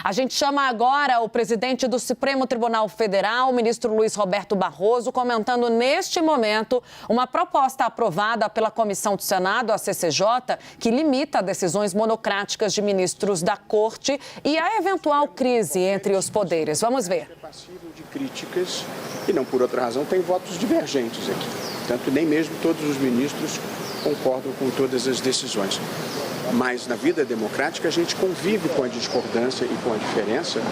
A gente chama agora o presidente do Supremo Tribunal Federal, o ministro Luiz Roberto Barroso, comentando neste momento uma proposta aprovada pela Comissão do Senado, a CCJ, que limita decisões monocráticas de ministros da Corte e a eventual crise entre os poderes. Vamos ver. É passível de críticas e não por outra razão tem votos divergentes aqui. Portanto, nem mesmo todos os ministros concordam com todas as decisões. Mas na vida democrática a gente convive com a discordância e com a diferença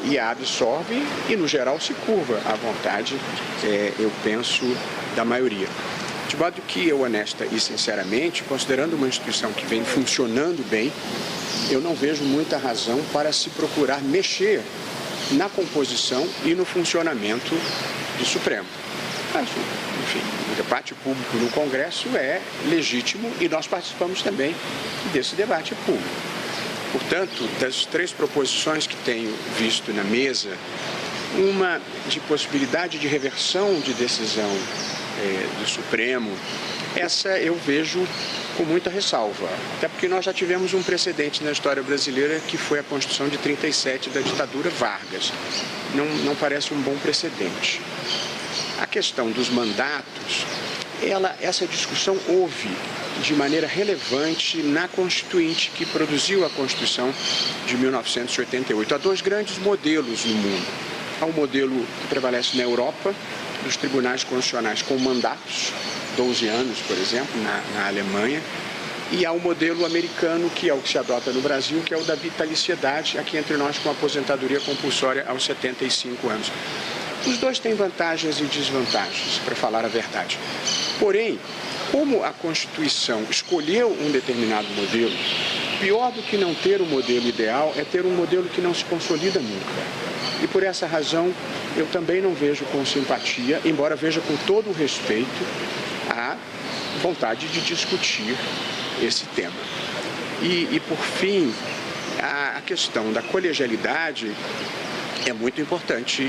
e a absorve e, no geral, se curva à vontade, eu penso, da maioria. De modo que eu, honesta e sinceramente, considerando uma instituição que vem funcionando bem, eu não vejo muita razão para se procurar mexer na composição e no funcionamento do Supremo. Mas, enfim, o debate público no Congresso é legítimo e nós participamos também desse debate público. Portanto, das três proposições que tenho visto na mesa, uma de possibilidade de reversão de decisão do Supremo, essa eu vejo com muita ressalva, até porque nós já tivemos um precedente na história brasileira que foi a Constituição de 37 da ditadura Vargas. Não parece um bom precedente. A questão dos mandatos, essa discussão houve de maneira relevante na Constituinte que produziu a Constituição de 1988. Há dois grandes modelos no mundo. Há um modelo que prevalece na Europa, dos tribunais constitucionais com mandatos, 12 anos, por exemplo, na Alemanha, e há um modelo americano, que é o que se adota no Brasil, que é o da vitaliciedade, aqui entre nós com aposentadoria compulsória aos 75 anos. Os dois têm vantagens e desvantagens, para falar a verdade. Porém, como a Constituição escolheu um determinado modelo, pior do que não ter o modelo ideal é ter um modelo que não se consolida nunca. E por essa razão, eu também não vejo com simpatia, embora veja com todo o respeito, a vontade de discutir esse tema. E por fim, a questão da colegialidade é muito importante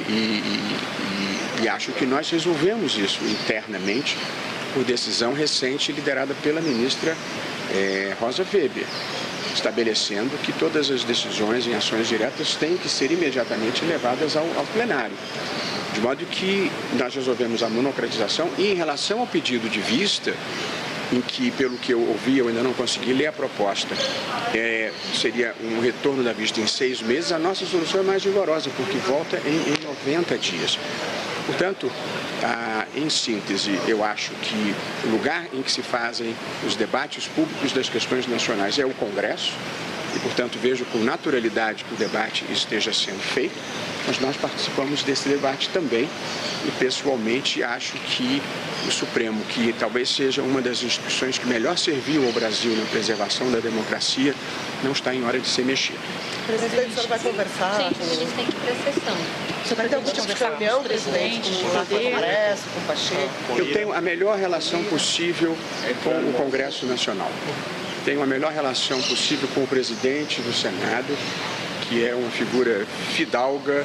e acho que nós resolvemos isso internamente por decisão recente liderada pela ministra Rosa Weber, estabelecendo que todas as decisões em ações diretas têm que ser imediatamente levadas ao plenário. De modo que nós resolvemos a monocratização e em relação ao pedido de vista, em que, pelo que eu ouvi, eu ainda não consegui ler a proposta, seria um retorno da vista em 6 meses, a nossa solução é mais rigorosa, porque volta em 90 dias. Portanto, em síntese, eu acho que o lugar em que se fazem os debates públicos das questões nacionais é o Congresso, e, portanto, vejo com naturalidade que o debate esteja sendo feito, mas nós participamos desse debate também e, pessoalmente, acho que o Supremo, que talvez seja uma das instituições que melhor serviu ao Brasil na preservação da democracia, não está em hora de ser mexido. Presidente, o senhor vai conversar? Gente, a gente tem que ir para a sessão. O senhor vai ter algum tipo de reunião, presidente, com o Congresso, com o Pacheco? Eu tenho a melhor relação possível com o Congresso Nacional. Tenho a melhor relação possível com o presidente do Senado, que é uma figura fidalga,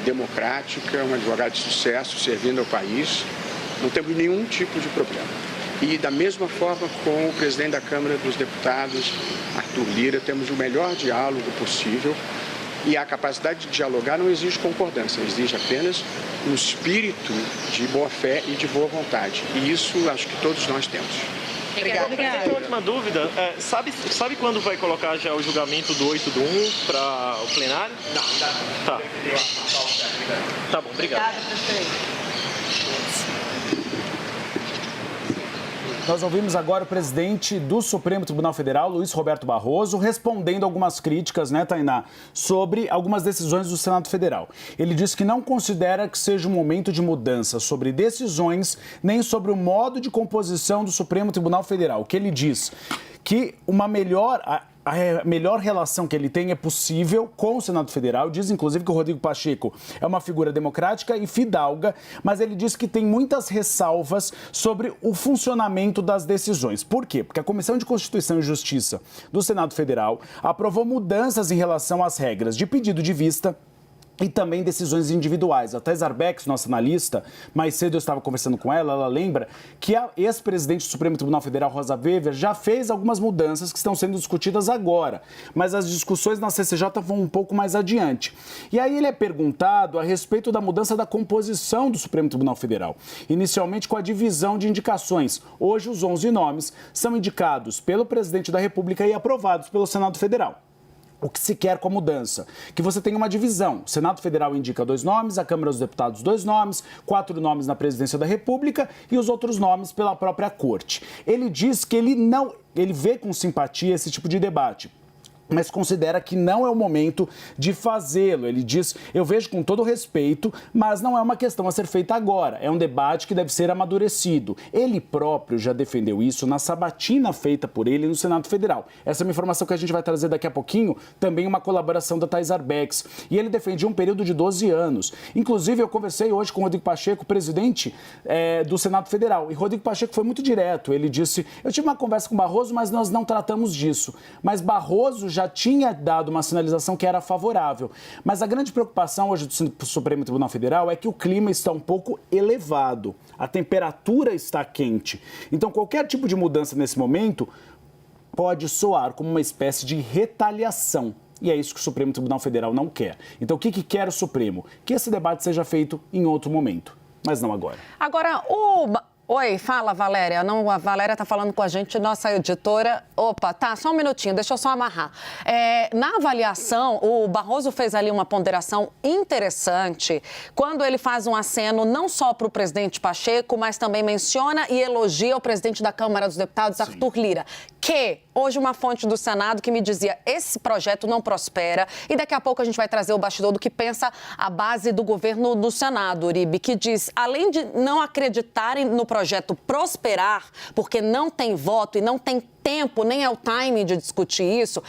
democrática, um advogado de sucesso, servindo ao país. Não temos nenhum tipo de problema. E da mesma forma com o presidente da Câmara dos Deputados, Arthur Lira, temos o melhor diálogo possível. E a capacidade de dialogar não exige concordância, exige apenas um espírito de boa fé e de boa vontade. E isso acho que todos nós temos. Obrigada. Presidente, uma última dúvida. Sabe quando vai colocar já o julgamento do 8 do 1 para o plenário? Não, ainda não. Tá. Tá bom, obrigado. Obrigada, presidente. Nós ouvimos agora o presidente do Supremo Tribunal Federal, Luiz Roberto Barroso, respondendo algumas críticas, né, Tainá, sobre algumas decisões do Senado Federal. Ele disse que não considera que seja um momento de mudança sobre decisões, nem sobre o modo de composição do Supremo Tribunal Federal. O que ele diz que a melhor relação que ele tem é possível com o Senado Federal. Diz, inclusive, que o Rodrigo Pacheco é uma figura democrática e fidalga, mas ele diz que tem muitas ressalvas sobre o funcionamento das decisões. Por quê? Porque a Comissão de Constituição e Justiça do Senado Federal aprovou mudanças em relação às regras de pedido de vista, e também decisões individuais. A Thais Arbex, nossa analista, mais cedo eu estava conversando com ela, ela lembra que a ex-presidente do Supremo Tribunal Federal, Rosa Weber, já fez algumas mudanças que estão sendo discutidas agora, mas as discussões na CCJ vão um pouco mais adiante. E aí ele é perguntado a respeito da mudança da composição do Supremo Tribunal Federal, inicialmente com a divisão de indicações. Hoje os 11 nomes são indicados pelo presidente da República e aprovados pelo Senado Federal. O que se quer com a mudança? Que você tenha uma divisão. O Senado Federal indica 2 nomes, a Câmara dos Deputados 2 nomes, 4 nomes na Presidência da República e os outros nomes pela própria Corte. Ele diz que ele vê com simpatia esse tipo de debate, mas considera que não é o momento de fazê-lo. Ele diz, eu vejo com todo respeito, mas não é uma questão a ser feita agora. É um debate que deve ser amadurecido. Ele próprio já defendeu isso na sabatina feita por ele no Senado Federal. Essa é uma informação que a gente vai trazer daqui a pouquinho, também uma colaboração da Thais Arbex. E ele defendia um período de 12 anos. Inclusive, eu conversei hoje com o Rodrigo Pacheco, presidente do Senado Federal. E Rodrigo Pacheco foi muito direto. Ele disse, eu tive uma conversa com Barroso, mas nós não tratamos disso. Mas Barroso já tinha dado uma sinalização que era favorável. Mas a grande preocupação hoje do Supremo Tribunal Federal é que o clima está um pouco elevado. A temperatura está quente. Então, qualquer tipo de mudança nesse momento pode soar como uma espécie de retaliação. E é isso que o Supremo Tribunal Federal não quer. Então, o que quer o Supremo? Que esse debate seja feito em outro momento, mas não agora. Agora, Oi, fala, Valéria. Não, a Valéria está falando com a gente, nossa editora. Opa, tá, só um minutinho, deixa eu só amarrar. Na avaliação, o Barroso fez ali uma ponderação interessante quando ele faz um aceno não só para o presidente Pacheco, mas também menciona e elogia o presidente da Câmara dos Deputados, Arthur Lira, que hoje uma fonte do Senado que me dizia esse projeto não prospera e daqui a pouco a gente vai trazer o bastidor do que pensa a base do governo do Senado, Uribe, que diz, além de não acreditarem no projeto prosperar, porque não tem voto e não tem tempo, nem é o time de discutir isso,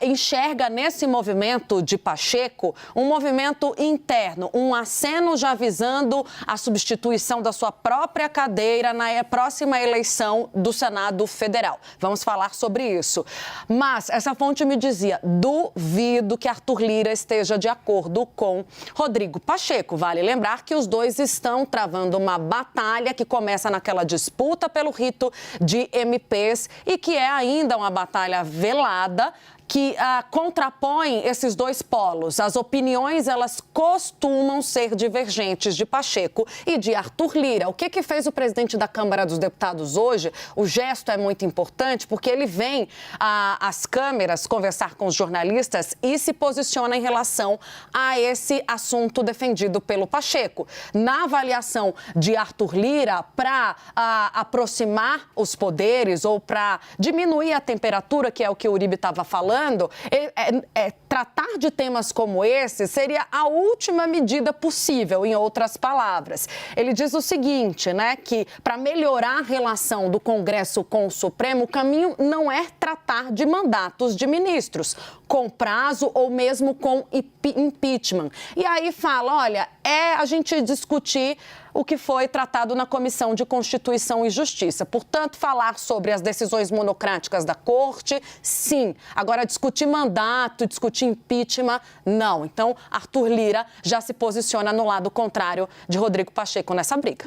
enxerga nesse movimento de Pacheco um movimento interno, um aceno já visando a substituição da sua própria cadeira na próxima eleição do Senado Federal. Vamos falar sobre isso. Mas essa fonte me dizia, duvido que Arthur Lira esteja de acordo com Rodrigo Pacheco. Vale lembrar que os dois estão travando uma batalha que começa naquela disputa pelo rito de MPs e que é ainda uma batalha velada que contrapõe esses dois polos. As opiniões, elas costumam ser divergentes de Pacheco e de Arthur Lira. O que fez o presidente da Câmara dos Deputados hoje? O gesto é muito importante porque ele vem às câmeras conversar com os jornalistas e se posiciona em relação a esse assunto defendido pelo Pacheco. Na avaliação de Arthur Lira, para aproximar os poderes ou para diminuir a temperatura, que é o que o Uribe estava falando, tratar de temas como esse seria a última medida possível, em outras palavras. Ele diz o seguinte, né, que para melhorar a relação do Congresso com o Supremo, o caminho não é tratar de mandatos de ministros, com prazo ou mesmo com impeachment. E aí fala, olha, a gente discutir o que foi tratado na Comissão de Constituição e Justiça. Portanto, falar sobre as decisões monocráticas da Corte, sim. Agora, discutir mandato, discutir impeachment, não. Então, Arthur Lira já se posiciona no lado contrário de Rodrigo Pacheco nessa briga.